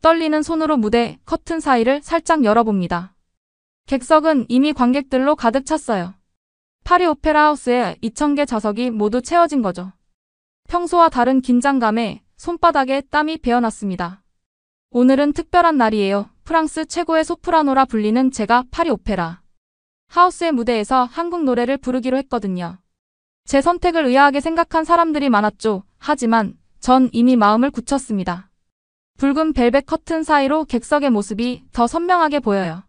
떨리는 손으로 무대 커튼 사이를 살짝 열어봅니다. 객석은 이미 관객들로 가득 찼어요. 파리 오페라 하우스의 2,000개 좌석이 모두 채워진 거죠. 평소와 다른 긴장감에 손바닥에 땀이 배어났습니다. 오늘은 특별한 날이에요. 프랑스 최고의 소프라노라 불리는 제가 파리 오페라 하우스의 무대에서 한국 노래를 부르기로 했거든요. 제 선택을 의아하게 생각한 사람들이 많았죠. 하지만 전 이미 마음을 굳혔습니다. 붉은 벨벳 커튼 사이로 객석의 모습이 더 선명하게 보여요.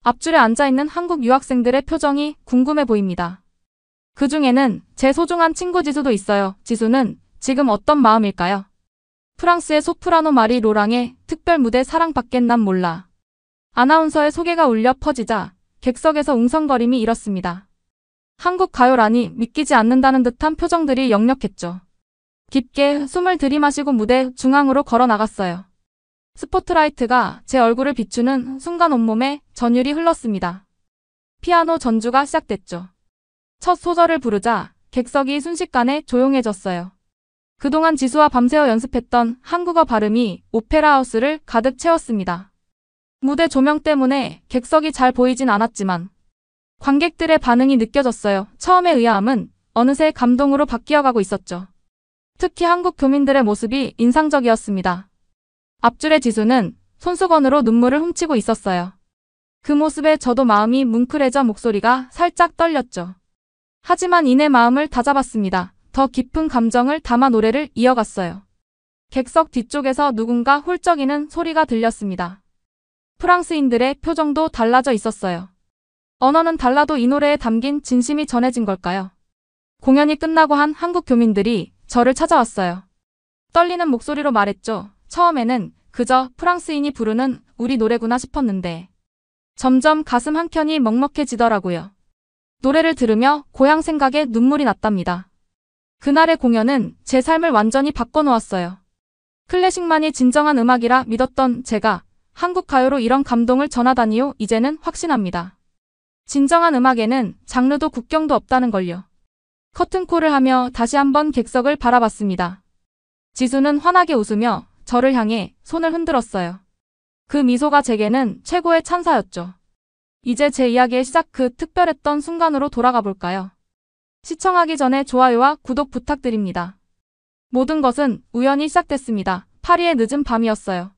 앞줄에 앉아있는 한국 유학생들의 표정이 궁금해 보입니다. 그 중에는 제 소중한 친구 지수도 있어요. 지수는 지금 어떤 마음일까요? 프랑스의 소프라노 마리 로랑의 특별 무대 사랑받겠 난 몰라. 아나운서의 소개가 울려 퍼지자 객석에서 웅성거림이 일었습니다. 한국 가요라니 믿기지 않는다는 듯한 표정들이 역력했죠. 깊게 숨을 들이마시고 무대 중앙으로 걸어 나갔어요. 스포트라이트가 제 얼굴을 비추는 순간 온몸에 전율이 흘렀습니다. 피아노 전주가 시작됐죠. 첫 소절을 부르자 객석이 순식간에 조용해졌어요. 그동안 지수와 밤새워 연습했던 한국어 발음이 오페라 하우스를 가득 채웠습니다. 무대 조명 때문에 객석이 잘 보이진 않았지만 관객들의 반응이 느껴졌어요. 처음의 의아함은 어느새 감동으로 바뀌어가고 있었죠. 특히 한국 교민들의 모습이 인상적이었습니다. 앞줄의 지수는 손수건으로 눈물을 훔치고 있었어요. 그 모습에 저도 마음이 뭉클해져 목소리가 살짝 떨렸죠. 하지만 이내 마음을 다잡았습니다. 더 깊은 감정을 담아 노래를 이어갔어요. 객석 뒤쪽에서 누군가 훌쩍이는 소리가 들렸습니다. 프랑스인들의 표정도 달라져 있었어요. 언어는 달라도 이 노래에 담긴 진심이 전해진 걸까요? 공연이 끝나고 한 한국 교민들이 저를 찾아왔어요. 떨리는 목소리로 말했죠. 처음에는 그저 프랑스인이 부르는 우리 노래구나 싶었는데 점점 가슴 한켠이 먹먹해지더라고요. 노래를 들으며 고향 생각에 눈물이 났답니다. 그날의 공연은 제 삶을 완전히 바꿔놓았어요. 클래식만이 진정한 음악이라 믿었던 제가 한국 가요로 이런 감동을 전하다니요. 이제는 확신합니다. 진정한 음악에는 장르도 국경도 없다는 걸요. 커튼콜을 하며 다시 한번 객석을 바라봤습니다. 지수는 환하게 웃으며 저를 향해 손을 흔들었어요. 그 미소가 제게는 최고의 찬사였죠. 이제 제 이야기의 시작 그 특별했던 순간으로 돌아가 볼까요? 시청하기 전에 좋아요와 구독 부탁드립니다. 모든 것은 우연히 시작됐습니다. 파리의 늦은 밤이었어요.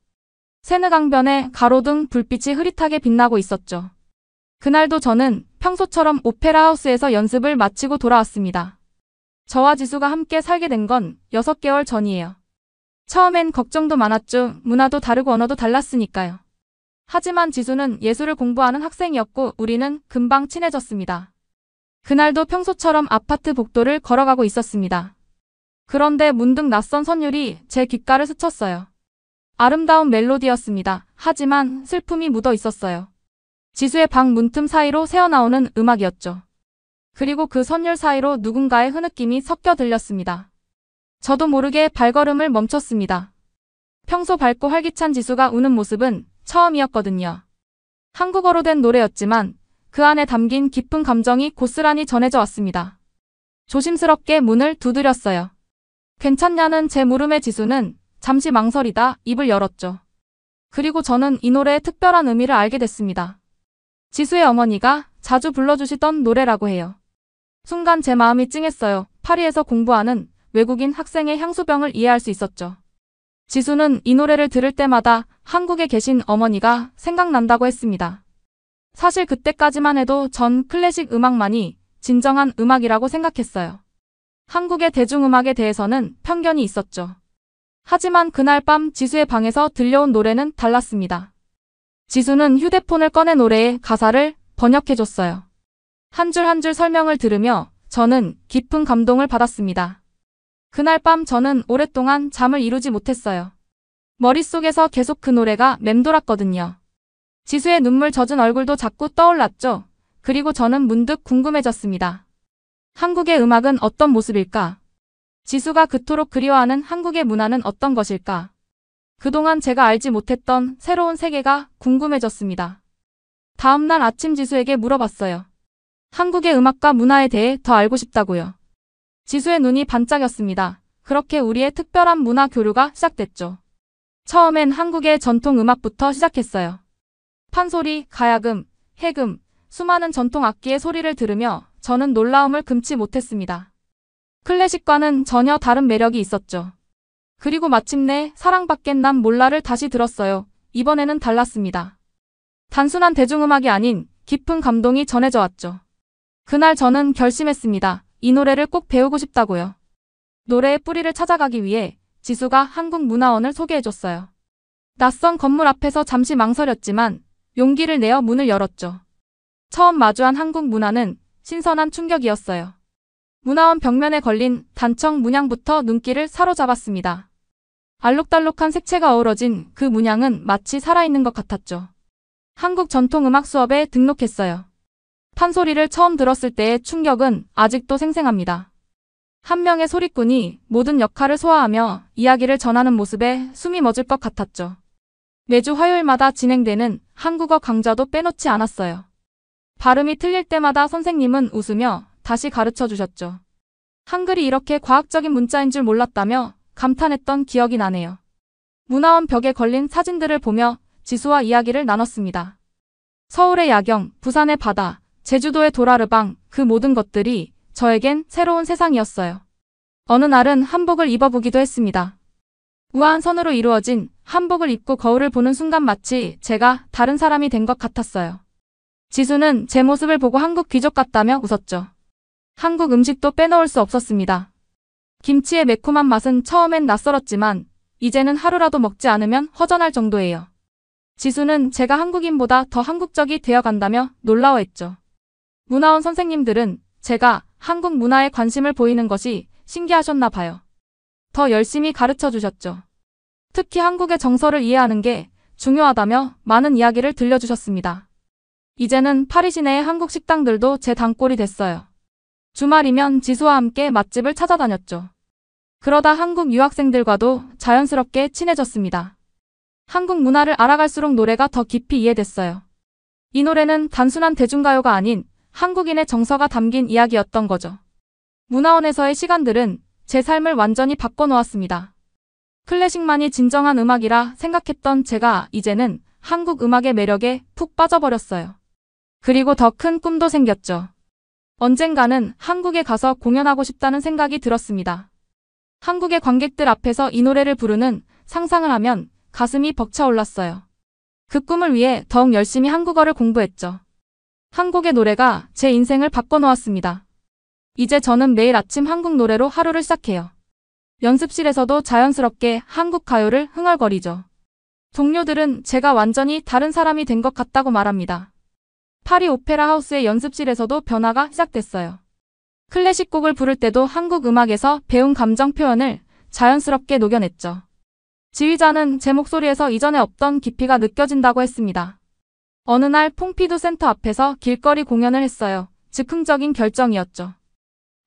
세느강변에 가로등 불빛이 흐릿하게 빛나고 있었죠. 그날도 저는 평소처럼 오페라 하우스에서 연습을 마치고 돌아왔습니다. 저와 지수가 함께 살게 된 건 6개월 전이에요. 처음엔 걱정도 많았죠. 문화도 다르고 언어도 달랐으니까요. 하지만 지수는 예술을 공부하는 학생이었고 우리는 금방 친해졌습니다. 그날도 평소처럼 아파트 복도를 걸어가고 있었습니다. 그런데 문득 낯선 선율이 제 귓가를 스쳤어요. 아름다운 멜로디였습니다. 하지만 슬픔이 묻어 있었어요. 지수의 방 문틈 사이로 새어나오는 음악이었죠. 그리고 그 선율 사이로 누군가의 흐느낌이 섞여 들렸습니다. 저도 모르게 발걸음을 멈췄습니다. 평소 밝고 활기찬 지수가 우는 모습은 처음이었거든요. 한국어로 된 노래였지만 그 안에 담긴 깊은 감정이 고스란히 전해져 왔습니다. 조심스럽게 문을 두드렸어요. 괜찮냐는 제 물음에 지수는 잠시 망설이다 입을 열었죠. 그리고 저는 이 노래의 특별한 의미를 알게 됐습니다. 지수의 어머니가 자주 불러주시던 노래라고 해요. 순간 제 마음이 찡했어요. 파리에서 공부하는 외국인 학생의 향수병을 이해할 수 있었죠. 지수는 이 노래를 들을 때마다 한국에 계신 어머니가 생각난다고 했습니다. 사실 그때까지만 해도 전 클래식 음악만이 진정한 음악이라고 생각했어요. 한국의 대중음악에 대해서는 편견이 있었죠. 하지만 그날 밤 지수의 방에서 들려온 노래는 달랐습니다. 지수는 휴대폰을 꺼내 노래의 가사를 번역해줬어요. 한 줄 한 줄 설명을 들으며 저는 깊은 감동을 받았습니다. 그날 밤 저는 오랫동안 잠을 이루지 못했어요. 머릿속에서 계속 그 노래가 맴돌았거든요. 지수의 눈물 젖은 얼굴도 자꾸 떠올랐죠. 그리고 저는 문득 궁금해졌습니다. 한국의 음악은 어떤 모습일까? 지수가 그토록 그리워하는 한국의 문화는 어떤 것일까? 그동안 제가 알지 못했던 새로운 세계가 궁금해졌습니다. 다음날 아침 지수에게 물어봤어요. 한국의 음악과 문화에 대해 더 알고 싶다고요. 지수의 눈이 반짝였습니다. 그렇게 우리의 특별한 문화 교류가 시작됐죠. 처음엔 한국의 전통 음악부터 시작했어요. 판소리, 가야금, 해금, 수많은 전통 악기의 소리를 들으며 저는 놀라움을 금치 못했습니다. 클래식과는 전혀 다른 매력이 있었죠. 그리고 마침내 사랑받겐 난 몰라를 다시 들었어요. 이번에는 달랐습니다. 단순한 대중음악이 아닌 깊은 감동이 전해져 왔죠. 그날 저는 결심했습니다. 이 노래를 꼭 배우고 싶다고요. 노래의 뿌리를 찾아가기 위해 지수가 한국문화원을 소개해줬어요. 낯선 건물 앞에서 잠시 망설였지만 용기를 내어 문을 열었죠. 처음 마주한 한국 문화는 신선한 충격이었어요. 문화원 벽면에 걸린 단청 문양부터 눈길을 사로잡았습니다. 알록달록한 색채가 어우러진 그 문양은 마치 살아있는 것 같았죠. 한국 전통음악 수업에 등록했어요. 판소리를 처음 들었을 때의 충격은 아직도 생생합니다. 한 명의 소리꾼이 모든 역할을 소화하며 이야기를 전하는 모습에 숨이 멎을 것 같았죠. 매주 화요일마다 진행되는 한국어 강좌도 빼놓지 않았어요. 발음이 틀릴 때마다 선생님은 웃으며 다시 가르쳐 주셨죠. 한글이 이렇게 과학적인 문자인 줄 몰랐다며 감탄했던 기억이 나네요. 문화원 벽에 걸린 사진들을 보며 지수와 이야기를 나눴습니다. 서울의 야경, 부산의 바다, 제주도의 도라르방, 그 모든 것들이 저에겐 새로운 세상이었어요. 어느 날은 한복을 입어보기도 했습니다. 우아한 선으로 이루어진 한복을 입고 거울을 보는 순간 마치 제가 다른 사람이 된 것 같았어요. 지수는 제 모습을 보고 한국 귀족 같다며 웃었죠. 한국 음식도 빼놓을 수 없었습니다. 김치의 매콤한 맛은 처음엔 낯설었지만 이제는 하루라도 먹지 않으면 허전할 정도예요. 지수는 제가 한국인보다 더 한국적이 되어간다며 놀라워했죠. 문화원 선생님들은 제가 한국 문화에 관심을 보이는 것이 신기하셨나 봐요. 더 열심히 가르쳐 주셨죠. 특히 한국의 정서를 이해하는 게 중요하다며 많은 이야기를 들려주셨습니다. 이제는 파리 시내의 한국 식당들도 제 단골이 됐어요. 주말이면 지수와 함께 맛집을 찾아다녔죠. 그러다 한국 유학생들과도 자연스럽게 친해졌습니다. 한국 문화를 알아갈수록 노래가 더 깊이 이해됐어요. 이 노래는 단순한 대중가요가 아닌 한국인의 정서가 담긴 이야기였던 거죠. 문화원에서의 시간들은 제 삶을 완전히 바꿔놓았습니다. 클래식만이 진정한 음악이라 생각했던 제가 이제는 한국 음악의 매력에 푹 빠져버렸어요. 그리고 더 큰 꿈도 생겼죠. 언젠가는 한국에 가서 공연하고 싶다는 생각이 들었습니다. 한국의 관객들 앞에서 이 노래를 부르는 상상을 하면 가슴이 벅차올랐어요. 그 꿈을 위해 더욱 열심히 한국어를 공부했죠. 한 곡의 노래가 제 인생을 바꿔놓았습니다. 이제 저는 매일 아침 한국 노래로 하루를 시작해요. 연습실에서도 자연스럽게 한국 가요를 흥얼거리죠. 동료들은 제가 완전히 다른 사람이 된 것 같다고 말합니다. 파리 오페라 하우스의 연습실에서도 변화가 시작됐어요. 클래식 곡을 부를 때도 한국 음악에서 배운 감정 표현을 자연스럽게 녹여냈죠. 지휘자는 제 목소리에서 이전에 없던 깊이가 느껴진다고 했습니다. 어느 날 퐁피두 센터 앞에서 길거리 공연을 했어요. 즉흥적인 결정이었죠.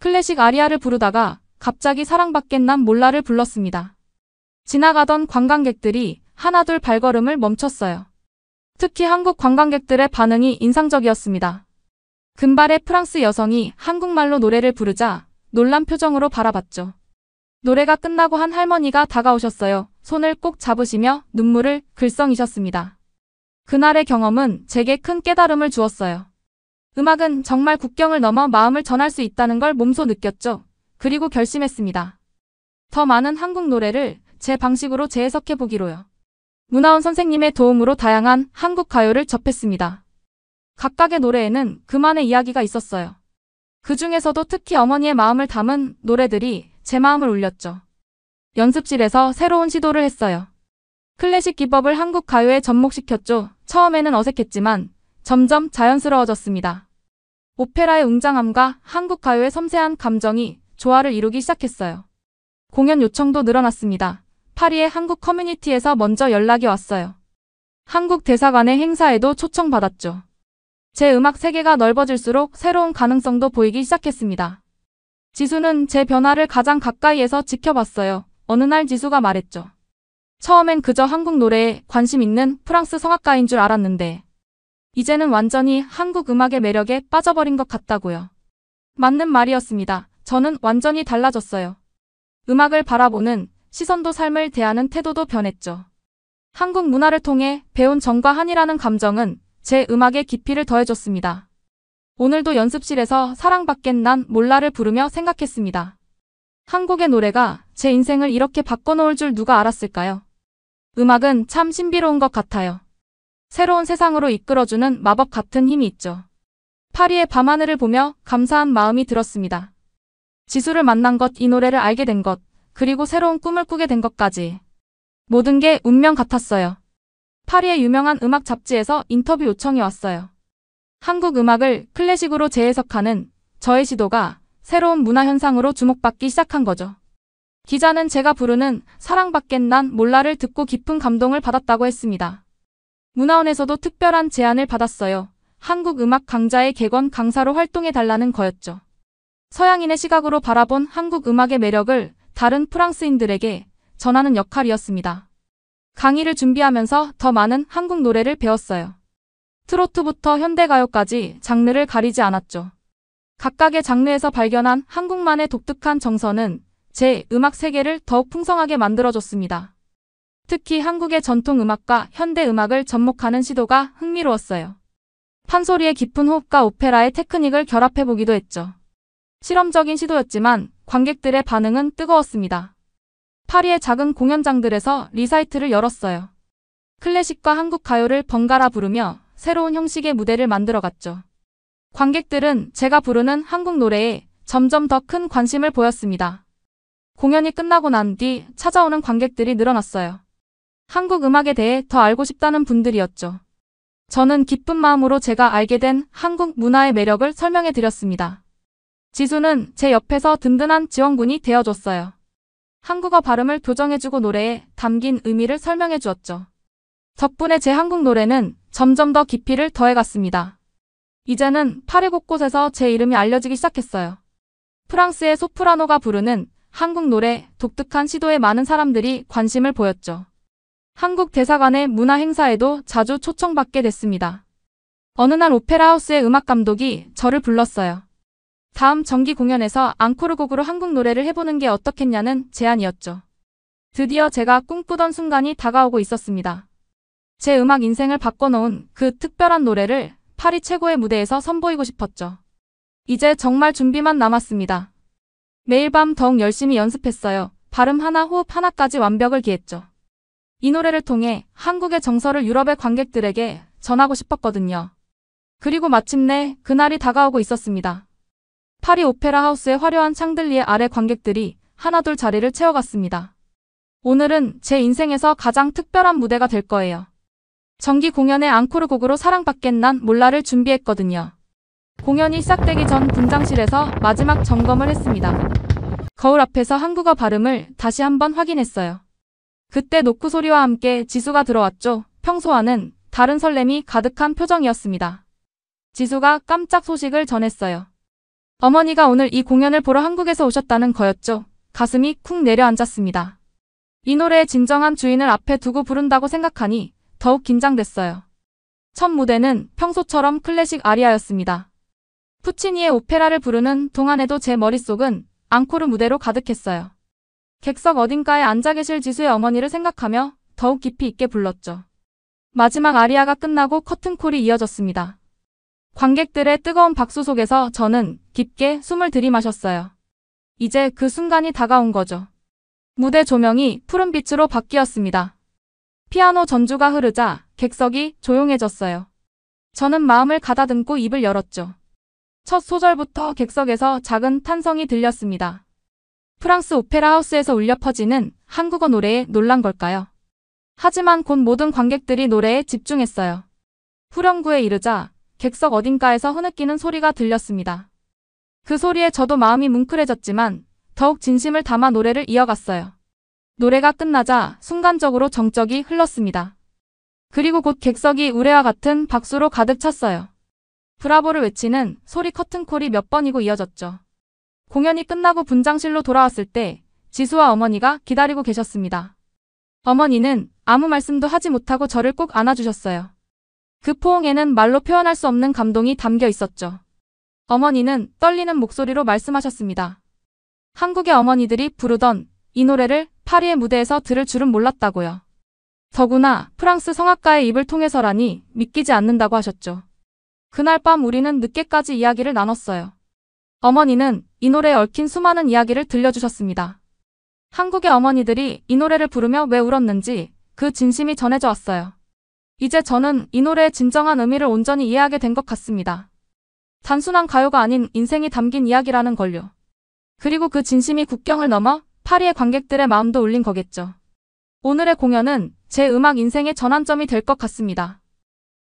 클래식 아리아를 부르다가 갑자기 사랑받겐 난 몰라를 불렀습니다. 지나가던 관광객들이 하나둘 발걸음을 멈췄어요. 특히 한국 관광객들의 반응이 인상적이었습니다. 금발의 프랑스 여성이 한국말로 노래를 부르자 놀란 표정으로 바라봤죠. 노래가 끝나고 한 할머니가 다가오셨어요. 손을 꼭 잡으시며 눈물을 글썽이셨습니다. 그날의 경험은 제게 큰 깨달음을 주었어요. 음악은 정말 국경을 넘어 마음을 전할 수 있다는 걸 몸소 느꼈죠. 그리고 결심했습니다. 더 많은 한국 노래를 제 방식으로 재해석해보기로요. 문화원 선생님의 도움으로 다양한 한국 가요를 접했습니다. 각각의 노래에는 그만의 이야기가 있었어요. 그 중에서도 특히 어머니의 마음을 담은 노래들이 제 마음을 울렸죠. 연습실에서 새로운 시도를 했어요. 클래식 기법을 한국 가요에 접목시켰죠. 처음에는 어색했지만 점점 자연스러워졌습니다. 오페라의 웅장함과 한국 가요의 섬세한 감정이 조화를 이루기 시작했어요. 공연 요청도 늘어났습니다. 파리의 한국 커뮤니티에서 먼저 연락이 왔어요. 한국 대사관의 행사에도 초청받았죠. 제 음악 세계가 넓어질수록 새로운 가능성도 보이기 시작했습니다. 지수는 제 변화를 가장 가까이에서 지켜봤어요. 어느 날 지수가 말했죠. 처음엔 그저 한국 노래에 관심 있는 프랑스 성악가인 줄 알았는데 이제는 완전히 한국 음악의 매력에 빠져버린 것 같다고요. 맞는 말이었습니다. 저는 완전히 달라졌어요. 음악을 바라보는 시선도 삶을 대하는 태도도 변했죠. 한국 문화를 통해 배운 정과 한이라는 감정은 제 음악에 깊이를 더해줬습니다. 오늘도 연습실에서 사랑받겐 난 몰라를 부르며 생각했습니다. 한국의 노래가 제 인생을 이렇게 바꿔놓을 줄 누가 알았을까요? 음악은 참 신비로운 것 같아요. 새로운 세상으로 이끌어주는 마법 같은 힘이 있죠. 파리의 밤하늘을 보며 감사한 마음이 들었습니다. 지수를 만난 것, 이 노래를 알게 된 것, 그리고 새로운 꿈을 꾸게 된 것까지. 모든 게 운명 같았어요. 파리의 유명한 음악 잡지에서 인터뷰 요청이 왔어요. 한국 음악을 클래식으로 재해석하는 저의 시도가 새로운 문화 현상으로 주목받기 시작한 거죠. 기자는 제가 부르는 사랑받겐 난 몰라를 듣고 깊은 감동을 받았다고 했습니다. 문화원에서도 특별한 제안을 받았어요. 한국 음악 강좌의 객원 강사로 활동해달라는 거였죠. 서양인의 시각으로 바라본 한국 음악의 매력을 다른 프랑스인들에게 전하는 역할이었습니다. 강의를 준비하면서 더 많은 한국 노래를 배웠어요. 트로트부터 현대가요까지 장르를 가리지 않았죠. 각각의 장르에서 발견한 한국만의 독특한 정서는 제 음악 세계를 더욱 풍성하게 만들어줬습니다. 특히 한국의 전통 음악과 현대 음악을 접목하는 시도가 흥미로웠어요. 판소리의 깊은 호흡과 오페라의 테크닉을 결합해보기도 했죠. 실험적인 시도였지만 관객들의 반응은 뜨거웠습니다. 파리의 작은 공연장들에서 리사이트를 열었어요. 클래식과 한국 가요를 번갈아 부르며 새로운 형식의 무대를 만들어갔죠. 관객들은 제가 부르는 한국 노래에 점점 더 큰 관심을 보였습니다. 공연이 끝나고 난 뒤 찾아오는 관객들이 늘어났어요. 한국 음악에 대해 더 알고 싶다는 분들이었죠. 저는 기쁜 마음으로 제가 알게 된 한국 문화의 매력을 설명해 드렸습니다. 지수는 제 옆에서 든든한 지원군이 되어줬어요. 한국어 발음을 교정해주고 노래에 담긴 의미를 설명해 주었죠. 덕분에 제 한국 노래는 점점 더 깊이를 더해갔습니다. 이제는 파리 곳곳에서 제 이름이 알려지기 시작했어요. 프랑스의 소프라노가 부르는 한국 노래 독특한 시도에 많은 사람들이 관심을 보였죠. 한국 대사관의 문화 행사에도 자주 초청받게 됐습니다. 어느 날 오페라 하우스의 음악 감독이 저를 불렀어요. 다음 정기 공연에서 앙코르곡으로 한국 노래를 해보는 게 어떻겠냐는 제안이었죠. 드디어 제가 꿈꾸던 순간이 다가오고 있었습니다. 제 음악 인생을 바꿔놓은 그 특별한 노래를 파리 최고의 무대에서 선보이고 싶었죠. 이제 정말 준비만 남았습니다. 매일 밤 더욱 열심히 연습했어요. 발음 하나, 호흡 하나까지 완벽을 기했죠. 이 노래를 통해 한국의 정서를 유럽의 관객들에게 전하고 싶었거든요. 그리고 마침내 그날이 다가오고 있었습니다. 파리 오페라 하우스의 화려한 샹들리에 아래 관객들이 하나둘 자리를 채워갔습니다. 오늘은 제 인생에서 가장 특별한 무대가 될 거예요. 정기 공연의 앙코르곡으로 사랑받겐 난 몰라를 준비했거든요. 공연이 시작되기 전 분장실에서 마지막 점검을 했습니다. 거울 앞에서 한국어 발음을 다시 한번 확인했어요. 그때 노크 소리와 함께 지수가 들어왔죠. 평소와는 다른 설렘이 가득한 표정이었습니다. 지수가 깜짝 소식을 전했어요. 어머니가 오늘 이 공연을 보러 한국에서 오셨다는 거였죠. 가슴이 쿵 내려앉았습니다. 이 노래의 진정한 주인을 앞에 두고 부른다고 생각하니 더욱 긴장됐어요. 첫 무대는 평소처럼 클래식 아리아였습니다. 푸치니의 오페라를 부르는 동안에도 제 머릿속은 앙코르 무대로 가득했어요. 객석 어딘가에 앉아 계실 지수의 어머니를 생각하며 더욱 깊이 있게 불렀죠. 마지막 아리아가 끝나고 커튼콜이 이어졌습니다. 관객들의 뜨거운 박수 속에서 저는 깊게 숨을 들이마셨어요. 이제 그 순간이 다가온 거죠. 무대 조명이 푸른빛으로 바뀌었습니다. 피아노 전주가 흐르자 객석이 조용해졌어요. 저는 마음을 가다듬고 입을 열었죠. 첫 소절부터 객석에서 작은 탄성이 들렸습니다. 프랑스 오페라 하우스에서 울려 퍼지는 한국어 노래에 놀란 걸까요? 하지만 곧 모든 관객들이 노래에 집중했어요. 후렴구에 이르자 객석 어딘가에서 흐느끼는 소리가 들렸습니다. 그 소리에 저도 마음이 뭉클해졌지만 더욱 진심을 담아 노래를 이어갔어요. 노래가 끝나자 순간적으로 정적이 흘렀습니다. 그리고 곧 객석이 우레와 같은 박수로 가득 찼어요. 브라보를 외치는 소리 커튼콜이 몇 번이고 이어졌죠. 공연이 끝나고 분장실로 돌아왔을 때 지수와 어머니가 기다리고 계셨습니다. 어머니는 아무 말씀도 하지 못하고 저를 꼭 안아주셨어요. 그 포옹에는 말로 표현할 수 없는 감동이 담겨 있었죠. 어머니는 떨리는 목소리로 말씀하셨습니다. 한국의 어머니들이 부르던 이 노래를 파리의 무대에서 들을 줄은 몰랐다고요. 더구나 프랑스 성악가의 입을 통해서라니 믿기지 않는다고 하셨죠. 그날 밤 우리는 늦게까지 이야기를 나눴어요. 어머니는 이 노래에 얽힌 수많은 이야기를 들려주셨습니다. 한국의 어머니들이 이 노래를 부르며 왜 울었는지 그 진심이 전해져 왔어요. 이제 저는 이 노래의 진정한 의미를 온전히 이해하게 된 것 같습니다. 단순한 가요가 아닌 인생이 담긴 이야기라는 걸요. 그리고 그 진심이 국경을 넘어 파리의 관객들의 마음도 울린 거겠죠. 오늘의 공연은 제 음악 인생의 전환점이 될 것 같습니다.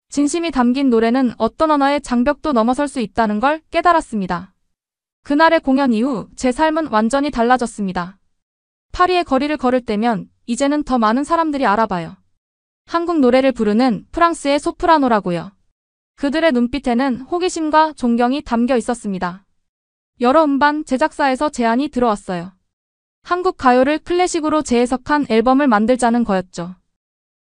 진심이 담긴 노래는 어떤 언어의 장벽도 넘어설 수 있다는 걸 깨달았습니다. 그날의 공연 이후 제 삶은 완전히 달라졌습니다. 파리의 거리를 걸을 때면 이제는 더 많은 사람들이 알아봐요. 한국 노래를 부르는 프랑스의 소프라노라고요. 그들의 눈빛에는 호기심과 존경이 담겨 있었습니다. 여러 음반 제작사에서 제안이 들어왔어요. 한국 가요를 클래식으로 재해석한 앨범을 만들자는 거였죠.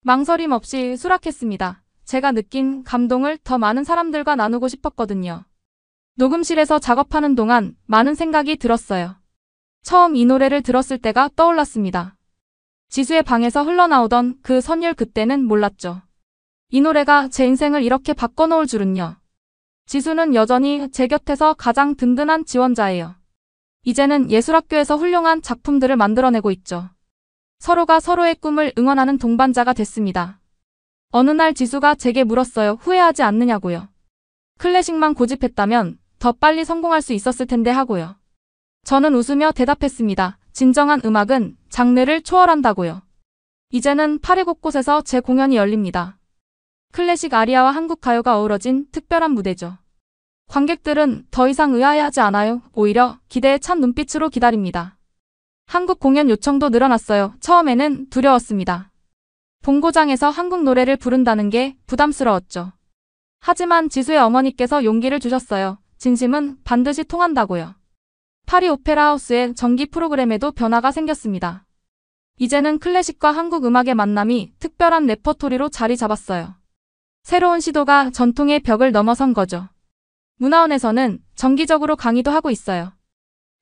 망설임 없이 수락했습니다. 제가 느낀 감동을 더 많은 사람들과 나누고 싶었거든요. 녹음실에서 작업하는 동안 많은 생각이 들었어요. 처음 이 노래를 들었을 때가 떠올랐습니다. 지수의 방에서 흘러나오던 그 선율, 그때는 몰랐죠. 이 노래가 제 인생을 이렇게 바꿔놓을 줄은요. 지수는 여전히 제 곁에서 가장 든든한 지원자예요. 이제는 예술학교에서 훌륭한 작품들을 만들어내고 있죠. 서로가 서로의 꿈을 응원하는 동반자가 됐습니다. 어느 날 지수가 제게 물었어요. 후회하지 않느냐고요. 클래식만 고집했다면 더 빨리 성공할 수 있었을 텐데 하고요. 저는 웃으며 대답했습니다. 진정한 음악은 장르를 초월한다고요. 이제는 파리 곳곳에서 제 공연이 열립니다. 클래식 아리아와 한국 가요가 어우러진 특별한 무대죠. 관객들은 더 이상 의아해하지 않아요. 오히려 기대에 찬 눈빛으로 기다립니다. 한국 공연 요청도 늘어났어요. 처음에는 두려웠습니다. 본고장에서 한국 노래를 부른다는 게 부담스러웠죠. 하지만 지수의 어머니께서 용기를 주셨어요. 진심은 반드시 통한다고요. 파리 오페라 하우스의 정기 프로그램에도 변화가 생겼습니다. 이제는 클래식과 한국 음악의 만남이 특별한 레퍼토리로 자리 잡았어요. 새로운 시도가 전통의 벽을 넘어선 거죠. 문화원에서는 정기적으로 강의도 하고 있어요.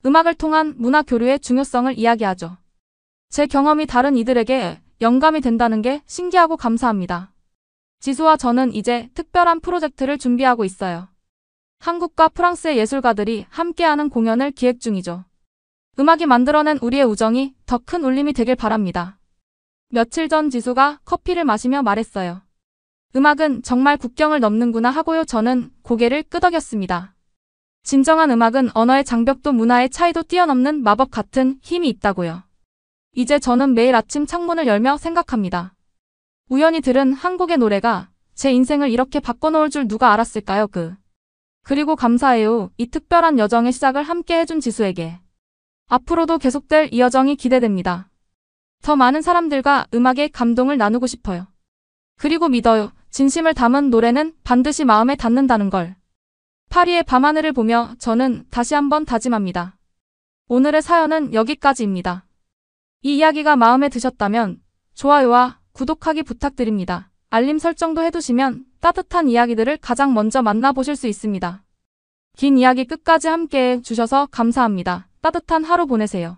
음악을 통한 문화 교류의 중요성을 이야기하죠. 제 경험이 다른 이들에게 영감이 된다는 게 신기하고 감사합니다. 지수와 저는 이제 특별한 프로젝트를 준비하고 있어요. 한국과 프랑스의 예술가들이 함께하는 공연을 기획 중이죠. 음악이 만들어낸 우리의 우정이 더 큰 울림이 되길 바랍니다. 며칠 전 지수가 커피를 마시며 말했어요. 음악은 정말 국경을 넘는구나 하고요. 저는 고개를 끄덕였습니다. 진정한 음악은 언어의 장벽도 문화의 차이도 뛰어넘는 마법 같은 힘이 있다고요. 이제 저는 매일 아침 창문을 열며 생각합니다. 우연히 들은 한국의 노래가 제 인생을 이렇게 바꿔놓을 줄 누가 알았을까요? 그리고 감사해요. 이 특별한 여정의 시작을 함께 해준 지수에게. 앞으로도 계속될 이 여정이 기대됩니다. 더 많은 사람들과 음악의 감동을 나누고 싶어요. 그리고 믿어요. 진심을 담은 노래는 반드시 마음에 닿는다는 걸. 파리의 밤하늘을 보며 저는 다시 한번 다짐합니다. 오늘의 사연은 여기까지입니다. 이 이야기가 마음에 드셨다면 좋아요와 구독하기 부탁드립니다. 알림 설정도 해두시면 따뜻한 이야기들을 가장 먼저 만나보실 수 있습니다. 긴 이야기 끝까지 함께해 주셔서 감사합니다. 따뜻한 하루 보내세요.